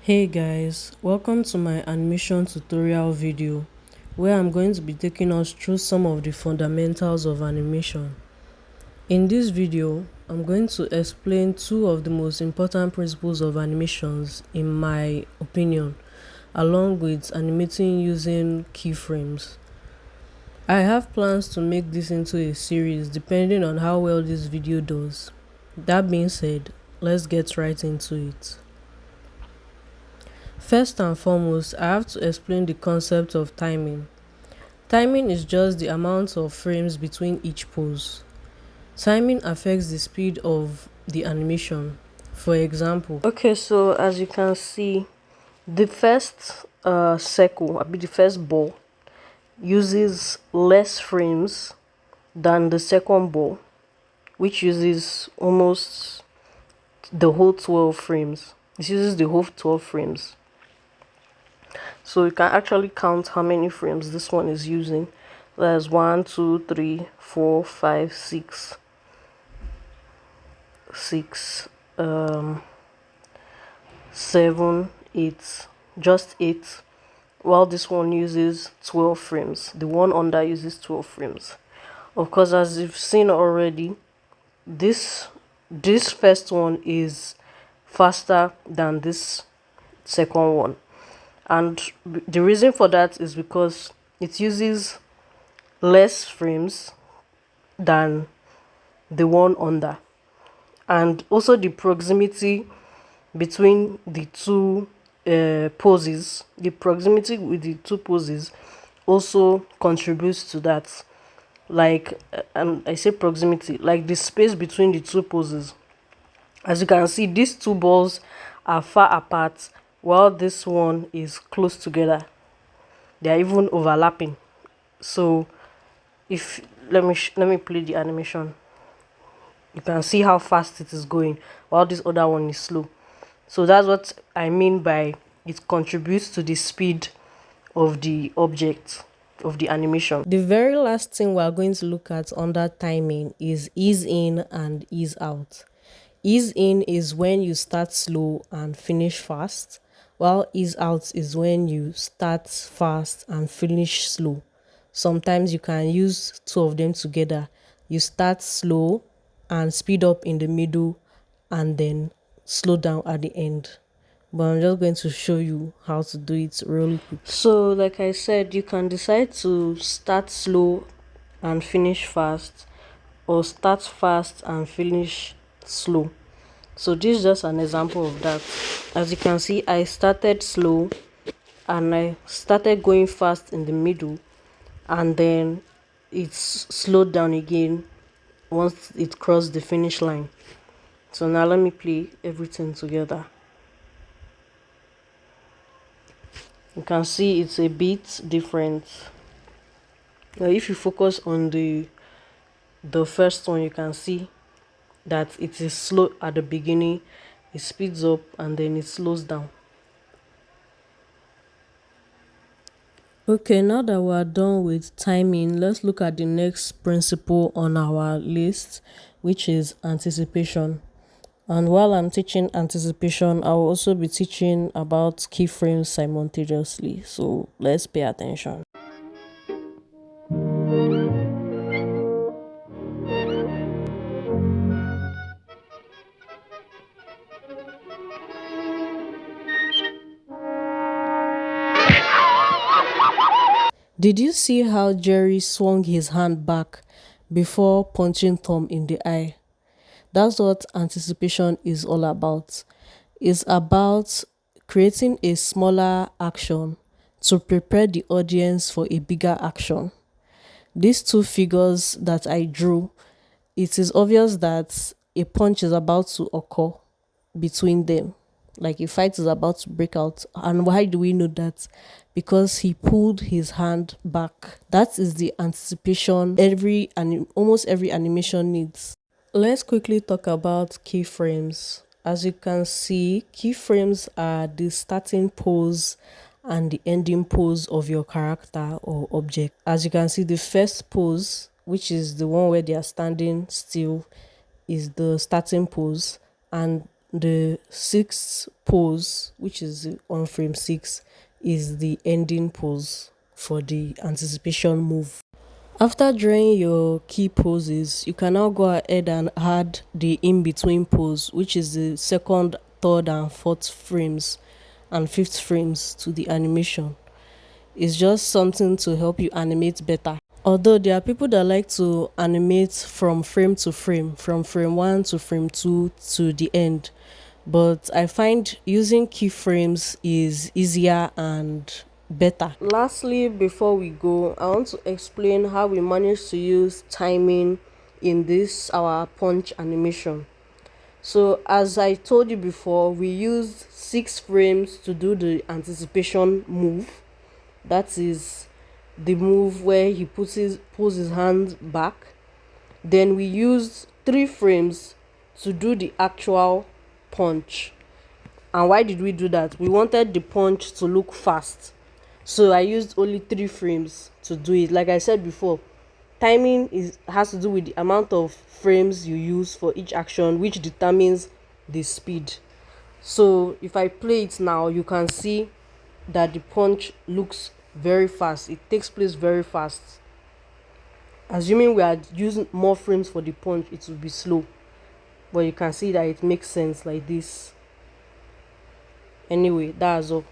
Hey guys, welcome to my animation tutorial video where I'm going to be taking us through some of the fundamentals of animation. In this video, I'm going to explain two of the most important principles of animations in my opinion, along with animating using keyframes. I have plans to make this into a series depending on how well this video does. That being said, let's get right into it. First and foremost, I have to explain the concept of timing. Timing is just the amount of frames between each pose. Timing affects the speed of the animation. For example, so as you can see, the first the first ball uses less frames than the second ball, which uses almost the whole 12 frames. It uses the whole 12 frames. So you can actually count how many frames this one is using. There's 1, 2, 3, 4, 5, 6, 6, 7, 8, just 8. While this one uses 12 frames. The one under uses 12 frames. Of course, as you've seen already, this first one is faster than this second one. And the reason for that is because it uses less frames than the one under, and also the proximity between the two poses, the proximity with the two poses also contributes to that. Like, and I say proximity, like the space between the two poses. As you can see, these two balls are far apart while this one is close together. They are even overlapping. So if let me play the animation. You can see how fast it is going while this other one is slow. So that's what I mean by it contributes to the speed of the object, of the animation. The very last thing we're going to look at under timing is ease in and ease out. Ease in is when you start slow and finish fast, while ease out is when you start fast and finish slow. Sometimes you can use two of them together. You start slow and speed up in the middle and then slow down at the end. But I'm just going to show you how to do it really quick. So like I said, you can decide to start slow and finish fast, or start fast and finish slow. So this is just an example of that. As you can see, I started slow and I started going fast in the middle, and then it's slowed down again once it crossed the finish line. So now let me play everything together. You can see it's a bit different. Now if you focus on the first one, you can see that it is slow at the beginning, it speeds up and then it slows down. Okay, now that we're done with timing, let's look at the next principle on our list, which is anticipation. And while I'm teaching anticipation, I'll also be teaching about keyframes simultaneously. So let's pay attention. Did you see how Jerry swung his hand back before punching Tom in the eye? That's what anticipation is all about. It's about creating a smaller action to prepare the audience for a bigger action. These two figures that I drew, it is obvious that a punch is about to occur between them. Like a fight is about to break out. And why do we know that? Because he pulled his hand back. That is the anticipation almost every animation needs. Let's quickly talk about keyframes. As you can see, keyframes are the starting pose and the ending pose of your character or object. As you can see, the first pose, which is the one where they are standing still, is the starting pose, and the sixth pose, which is on frame 6, is the ending pose for the anticipation move. After drawing your key poses, you can now go ahead and add the in-between pose, which is the second, third, and fourth frames and fifth frames to the animation. It's just something to help you animate better. Although there are people that like to animate from frame to frame, from frame 1 to frame 2 to the end, but I find using keyframes is easier and better. Lastly, before we go, I want to explain how we managed to use timing in this our punch animation. So as I told you before, we used 6 frames to do the anticipation move. That is the move where he pulls his hand back. Then we used 3 frames to do the actual punch. And why did we do that? We wanted the punch to look fast, so I used only 3 frames to do it. Like I said before, timing has to do with the amount of frames you use for each action, which determines the speed. So if I play it now, you can see that the punch looks very fast. It takes place very fast. Assuming we are using more frames for the punch, it will be slow, but you can see that it makes sense like this. Anyway, that's all.